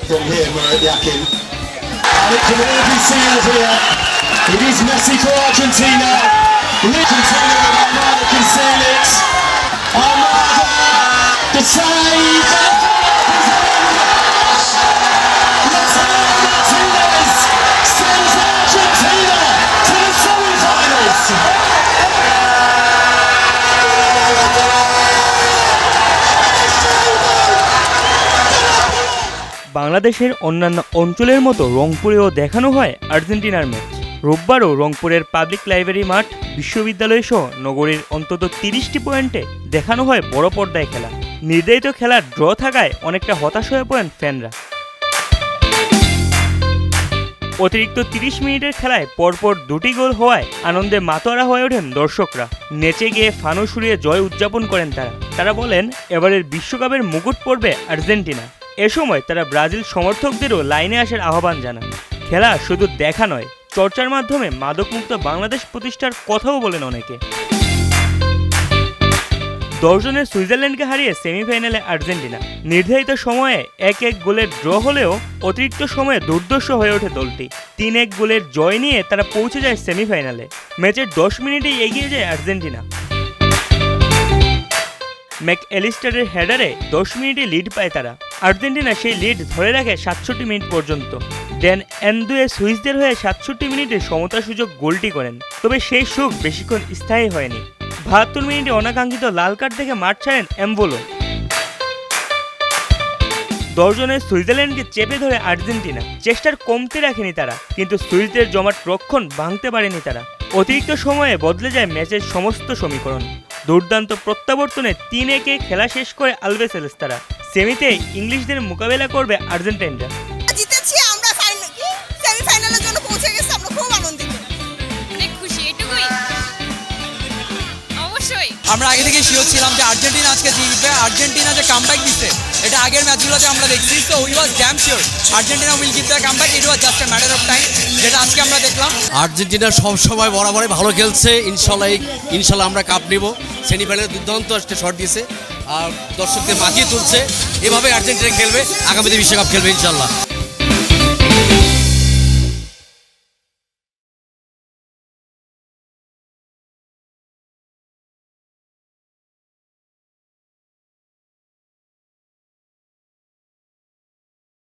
from here, Murat Yakin. And it can all be sealed here. It is Messi for Argentina. Argentina with Armada can seal it. Armada, the save. Lautaro Martinez sends Argentina to the semi-finals. বাংলাদেশের অন্যান্য অঞ্চলের মতো রংপুরেও দেখানো হয় আর্জেন্টিনার match. রোববারও রংপুরের public library মাঠ, বিশ্ববিদ্যালয় সহ নগরীর অন্তত 30টি পয়েন্টে দেখানো হয় বড় পর্দায় খেলা। নির্ধারিত খেলার ড্র থাকায় অনেকটা হতাশ হয়ে পড়েন ফ্যানরা। অতিরিক্ত 30 মিনিটের খেলায় পরপর দুটি গোল হওয়ায় আনন্দে মাতোয়ারা হয়ে ওঠেন দর্শকরা। নেচে গিয়ে ফানুস উড়িয়ে জয় উদযাপন করেন তারা বলেন এবারের বিশ্বকাপের মুকুট পড়বে আর্জেন্টিনা। এ সময় তারা ব্রাজিল সমর্থকদেরও লাইনে আসার আহ্বান জানান। খেলা শুধু দেখা নয়, চর্চার মাধ্যমে মাদকমুক্ত বাংলাদেশ প্রতিষ্ঠার কথাও বলেন অনেকে। 10 জনের সুইজারল্যান্ডকে হারিয়ে সেমিফাইনালে আর্জেন্টিনা। নির্ধারিত সময়ে 1-1 গোলের ড্র হলেও অতিরিক্ত সময়ে দুর্দর্শ হয়ে ওঠে দলটি। 3-1 গোলের জয় নিয়ে তারা পৌঁছে যায় সেমিফাইনালে। ম্যাচের 10 মিনিটেই এগিয়ে যায় আর্জেন্টিনা। ম্যাকঅ্যালিস্টারের হেডারে 10 মিনিটে লিড পায় তারা। আর্জেন্টিনা সেই লিড ধরে রাখে 67 মিনিট পর্যন্ত। ড্যান এনদুয়ে সুইসদের হয়ে 67 মিনিটে সমতার সুযোগ গোলটি করেন, তবে সেই সুখ বেশিক্ষণ স্থায়ী হয়নি। 72 মিনিটে অনাকাঙ্ক্ষিত লাল কার্ড দেখে মাঠ ছাড়েন এমবোলো। 10 জনের সুইজারল্যান্ডকে চেপে ধরে আর্জেন্টিনা। চেষ্টার কমতে রাখেনি তারা, কিন্তু সুইসদের জমাট রক্ষণ ভাঙতে পারেনি তারা। অতিরিক্ত সময়ে বদলে যায় ম্যাচের সমস্ত সমীকরণ। দুর্দান্ত প্রত্যাবর্তনে 3-1 খেলা শেষ করে আলবেসেলেস তারা। সেমিতে ইংলিশদের মোকাবেলা করবে আর্জেন্টাইনরা। জিতেছি আমরা, সেমিফাইনালের জন্য পৌঁছে গেছি, আমরা খুব আনন্দিত। অনেক খুশি, এটুকুই। অবশ্যই আমরা আগে থেকে শিওর ছিলাম যে আর্জেন্টিনা আজকে জিতবে। আর্জেন্টিনা যে কামব্যাক দিচ্ছে এটা আগের ম্যাচগুলোতে আমরা দেখছি, তো we was damn sure Argentina will give the comeback. It was just a matter of time, যেটা আজকে আমরা দেখলাম। আর্জেন্টিনা সব সময় বরাবরই ভালো খেলছে। ইনশাল্লাহ আমরা কাপ নেব। সেমিফাইনালে দুর্দান্ত একটা শট দিয়েছে আর দর্শকদের মাতিয়ে তুলছে। এভাবে আর্জেন্টিনা খেলবে, আগামীতে বিশ্বকাপ খেলবে ইনশাল্লাহ।